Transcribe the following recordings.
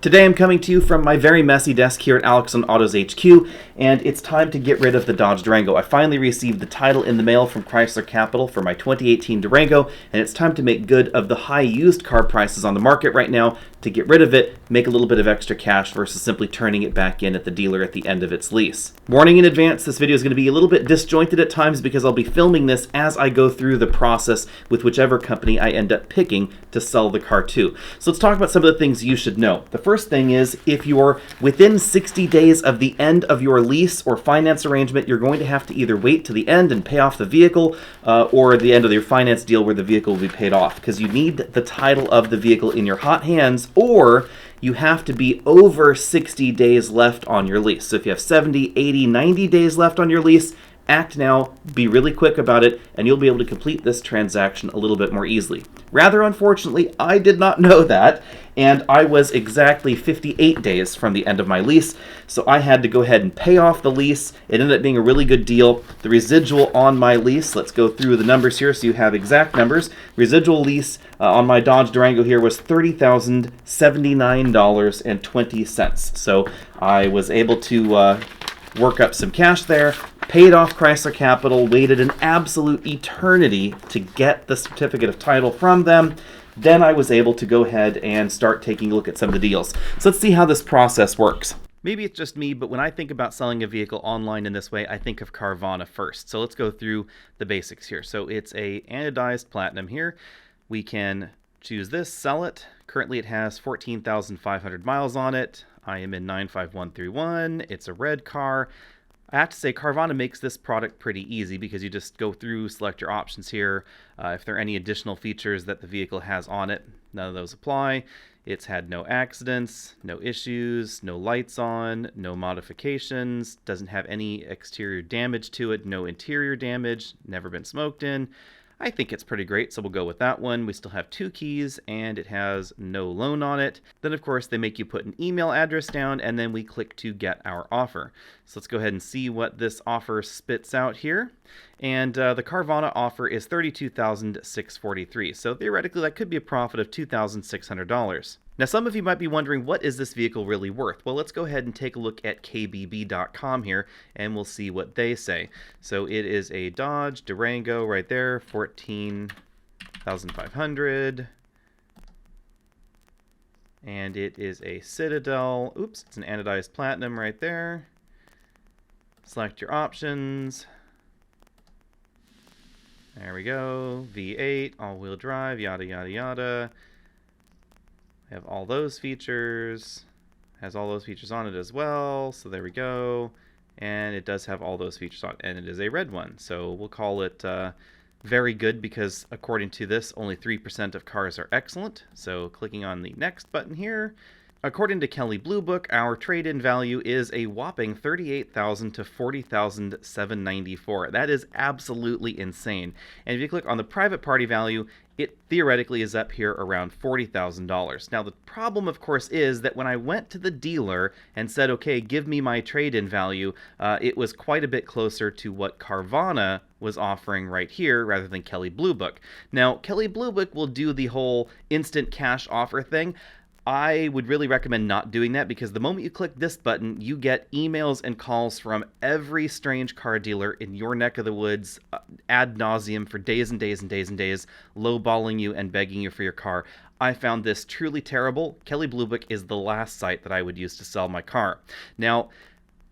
Today I'm coming to you from my very messy desk here at Alex on Autos HQ, and it's time to get rid of the Dodge Durango. I finally received the title in the mail from Chrysler Capital for my 2018 Durango, and it's time to make good of the high used car prices on the market right now to get rid of it, make a little bit of extra cash versus simply turning it back in at the dealer at the end of its lease. Warning in advance, this video is going to be a little bit disjointed at times because I'll be filming this as I go through the process with whichever company I end up picking to sell the car to. So let's talk about some of the things you should know. The first thing is, if you're within 60 days of the end of your lease or finance arrangement, you're going to have to either wait to the end and pay off the vehicle or the end of your finance deal where the vehicle will be paid off, because you need the title of the vehicle in your hot hands, or you have to be over 60 days left on your lease. So if you have 70, 80, 90 days left on your lease, act now, be really quick about it, and you'll be able to complete this transaction a little bit more easily. Rather unfortunately, I did not know that, and I was exactly 58 days from the end of my lease, so I had to go ahead and pay off the lease. It ended up being a really good deal. The residual on my lease, let's go through the numbers here so you have exact numbers. Residual lease on my Dodge Durango here was $30,079.20. So I was able to work up some cash there, paid off Chrysler Capital, waited an absolute eternity to get the certificate of title from them. Then I was able to go ahead and start taking a look at some of the deals. So let's see how this process works. Maybe it's just me, but when I think about selling a vehicle online in this way, I think of Carvana first. So let's go through the basics here. So it's a anodized platinum here. We can choose this, sell it. Currently it has 14,500 miles on it. I am in 95131. It's a red car. I have to say, Carvana makes this product pretty easy because you just go through, select your options here. If there are any additional features that the vehicle has on it, none of those apply. It's had no accidents, no issues, no lights on, no modifications, doesn't have any exterior damage to it, no interior damage, never been smoked in. I think it's pretty great, so we'll go with that one. We still have 2 keys, and it has no loan on it. Then, of course, they make you put an email address down, and then we click to get our offer. So let's go ahead and see what this offer spits out here. And the Carvana offer is $32,643. So theoretically, that could be a profit of $2,600. Now, some of you might be wondering, what is this vehicle really worth? Well, let's go ahead and take a look at kbb.com here, and we'll see what they say. So it is a Dodge Durango right there, $14,500. And it is a Citadel. Oops, it's an anodized platinum right there. Select your options. There we go. V8, all-wheel drive, yada, yada, yada. Have all those features. Has all those features on it as well. So there we go. And it does have all those features on it. And it is a red one. So we'll call it very good because according to this, only 3% of cars are excellent. So clicking on the next button here. According to Kelley Blue Book, our trade-in value is a whopping $38,000 to $40,794. That is absolutely insane. And if you click on the private party value, it theoretically is up here around $40,000. Now, the problem, of course, is that when I went to the dealer and said, okay, give me my trade-in value, it was quite a bit closer to what Carvana was offering right here rather than Kelley Blue Book. Now, Kelley Blue Book will do the whole instant cash offer thing. I would really recommend not doing that because the moment you click this button, you get emails and calls from every strange car dealer in your neck of the woods ad nauseum for days and days and days and days, lowballing you and begging you for your car. I found this truly terrible. Kelley Blue Book is the last site that I would use to sell my car. Now,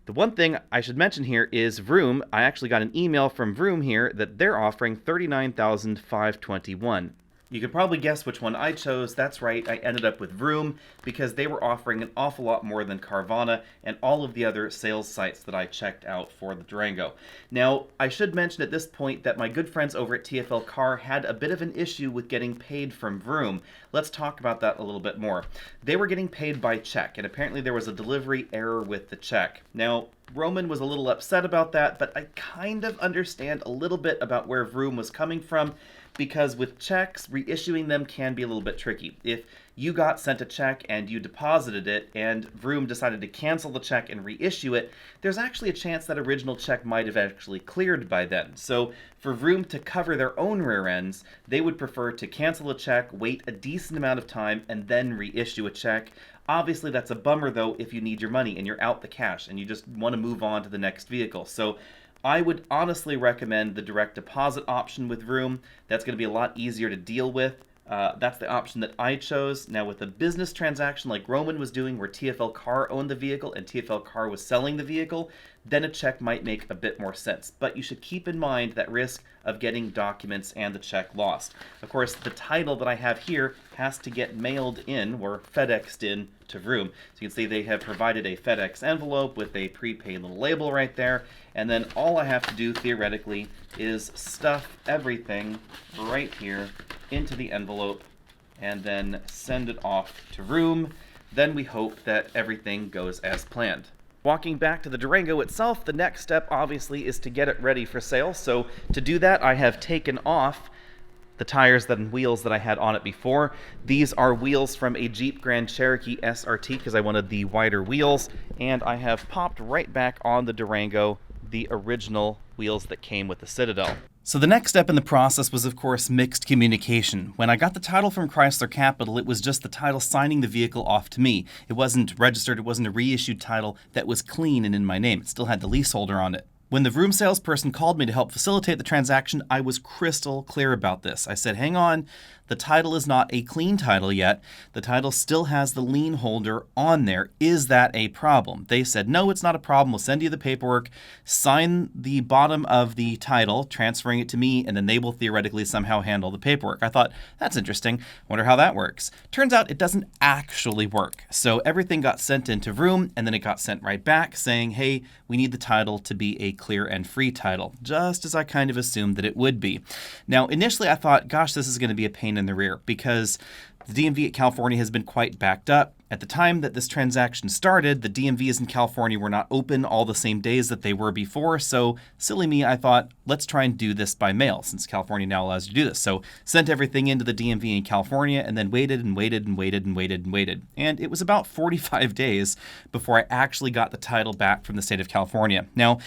the one thing I should mention here is Vroom. I actually got an email from Vroom here that they're offering $39,521. You could probably guess which one I chose. That's right, I ended up with Vroom because they were offering an awful lot more than Carvana and all of the other sales sites that I checked out for the Durango. Now, I should mention at this point that my good friends over at TFL Car had a bit of an issue with getting paid from Vroom. Let's talk about that a little bit more. They were getting paid by check, and apparently there was a delivery error with the check. Now, Roman was a little upset about that, but I kind of understand a little bit about where Vroom was coming from. because with checks, reissuing them can be a little bit tricky. If you got sent a check and you deposited it and Vroom decided to cancel the check and reissue it, there's actually a chance that original check might have actually cleared by then. So for Vroom to cover their own rear ends, they would prefer to cancel a check, wait a decent amount of time, and then reissue a check. Obviously, that's a bummer, though, if you need your money and you're out the cash and you just want to move on to the next vehicle. So I would honestly recommend the direct deposit option with Vroom. That's going to be a lot easier to deal with. That's the option that I chose. Now, with a business transaction like Roman was doing, where TFL Car owned the vehicle and TFL Car was selling the vehicle, then a check might make a bit more sense. But you should keep in mind that risk of getting documents and the check lost. Of course, the title that I have here has to get mailed in or FedExed in to Vroom. So you can see they have provided a FedEx envelope with a prepaid little label right there. And then all I have to do theoretically is stuff everything right here into the envelope and then send it off to Vroom. Then we hope that everything goes as planned. Walking back to the Durango itself, the next step obviously is to get it ready for sale. So to do that, I have taken off the tires and wheels that I had on it before. These are wheels from a Jeep Grand Cherokee SRT because I wanted the wider wheels, and I have popped right back on the Durango the original wheels that came with the Citadel. So the next step in the process was, of course, mixed communication. When I got the title from Chrysler Capital, it was just the title signing the vehicle off to me. It wasn't registered, it wasn't a reissued title that was clean and in my name. It still had the leaseholder on it. When the Vroom salesperson called me to help facilitate the transaction, I was crystal clear about this. I said, hang on, the title is not a clean title yet. The title still has the lien holder on there. Is that a problem? They said, no, it's not a problem. We'll send you the paperwork, sign the bottom of the title, transferring it to me, and then they will theoretically somehow handle the paperwork. I thought, that's interesting. Wonder how that works. Turns out it doesn't actually work. So everything got sent into Vroom, and then it got sent right back saying, hey, we need the title to be a clear and free title, just as I kind of assumed that it would be. Now, initially I thought, gosh, this is going to be a pain in the rear because the DMV at California has been quite backed up. At the time that this transaction started, the DMVs in California were not open all the same days that they were before, so silly me, I thought, let's try and do this by mail, since California now allows you to do this. So sent everything into the DMV in California, and then waited and waited and waited and waited and waited. And it was about 45 days before I actually got the title back from the state of California. Now,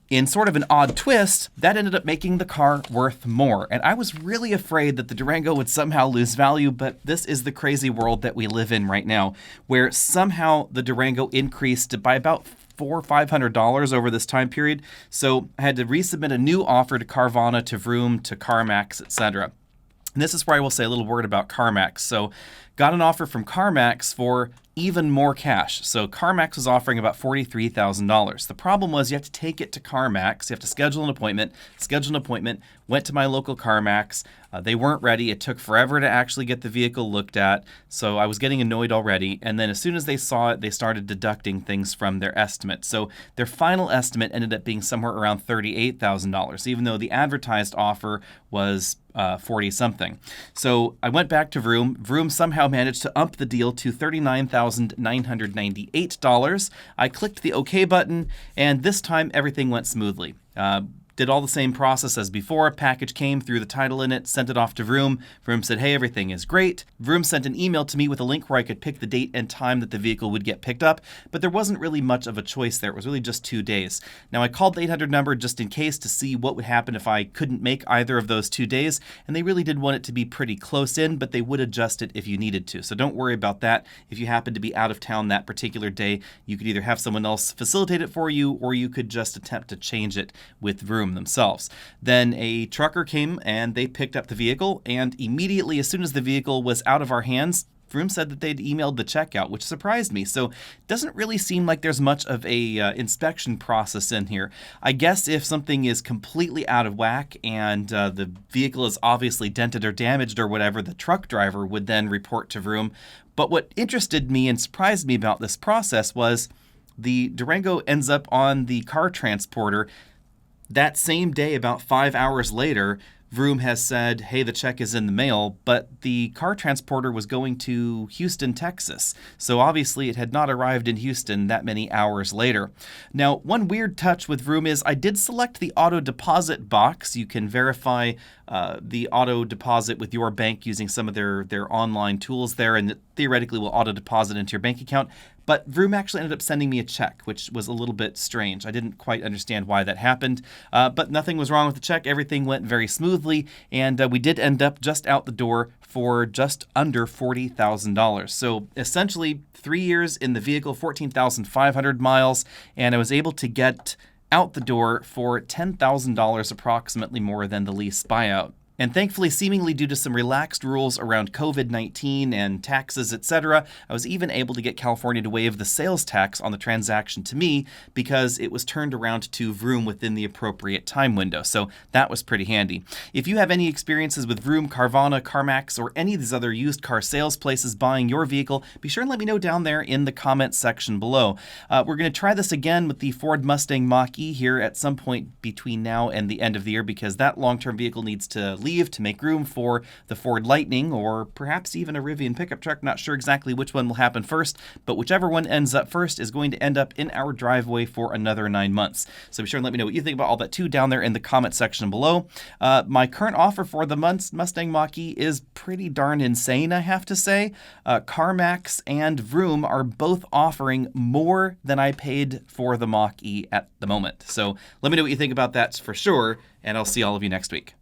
in sort of an odd twist, that ended up making the car worth more. And I was really afraid that the Durango would somehow lose value, but this is the crazy world that we live in right now, where somehow the Durango increased by about $400 or $500 over this time period. So I had to resubmit a new offer to Carvana, to Vroom, to CarMax, etc. And this is where I will say a little word about CarMax. So got an offer from CarMax for even more cash. So CarMax was offering about $43,000. The problem was you have to take it to CarMax. You have to schedule an appointment. Went to my local CarMax. They weren't ready. It took forever to actually get the vehicle looked at. So I was getting annoyed already. And then as soon as they saw it, they started deducting things from their estimate. So their final estimate ended up being somewhere around $38,000, even though the advertised offer was 40-something. So I went back to Vroom. Vroom somehow managed to ump the deal to $39,998. I clicked the OK button, and this time everything went smoothly. Did all the same process as before. Package came, threw the title in it, sent it off to Vroom. Vroom said, hey, everything is great. Vroom sent an email to me with a link where I could pick the date and time that the vehicle would get picked up, but there wasn't really much of a choice there. It was really just 2 days. Now, I called the 800 number just in case to see what would happen if I couldn't make either of those 2 days, and they really did want it to be pretty close in, but they would adjust it if you needed to. So don't worry about that. If you happen to be out of town that particular day, you could either have someone else facilitate it for you, or you could just attempt to change it with Vroom themselves. Then a trucker came and they picked up the vehicle, and immediately, as soon as the vehicle was out of our hands, Vroom said that they'd emailed the check out, which surprised me. So it doesn't really seem like there's much of a inspection process in here. I guess if something is completely out of whack and the vehicle is obviously dented or damaged or whatever, the truck driver would then report to Vroom. But what interested me and surprised me about this process was the Durango ends up on the car transporter that same day. About 5 hours later, Vroom has said, hey, the check is in the mail, but the car transporter was going to Houston, Texas. So obviously it had not arrived in Houston that many hours later. Now, one weird touch with Vroom is I did select the auto deposit box. You can verify the auto deposit with your bank using some of their online tools there, and it theoretically will auto deposit into your bank account. But Vroom actually ended up sending me a check, which was a little bit strange. I didn't quite understand why that happened, but nothing was wrong with the check. Everything went very smoothly, and we did end up just out the door for just under $40,000. So essentially 3 years in the vehicle, 14,500 miles, and I was able to get out the door for $10,000, approximately more than the lease buyout. And thankfully, seemingly due to some relaxed rules around COVID-19 and taxes, etc., I was even able to get California to waive the sales tax on the transaction to me because it was turned around to Vroom within the appropriate time window. So that was pretty handy. If you have any experiences with Vroom, Carvana, CarMax, or any of these other used car sales places buying your vehicle, be sure and let me know down there in the comments section below. We're going to try this again with the Ford Mustang Mach-E here at some point between now and the end of the year because that long-term vehicle needs to leave to make room for the Ford Lightning or perhaps even a Rivian pickup truck. Not sure exactly which one will happen first, but whichever one ends up first is going to end up in our driveway for another 9 months. So be sure and let me know what you think about all that too down there in the comment section below. My current offer for the Mustang Mach-E is pretty darn insane, I have to say. CarMax and Vroom are both offering more than I paid for the Mach-E at the moment. So let me know what you think about that for sure, and I'll see all of you next week.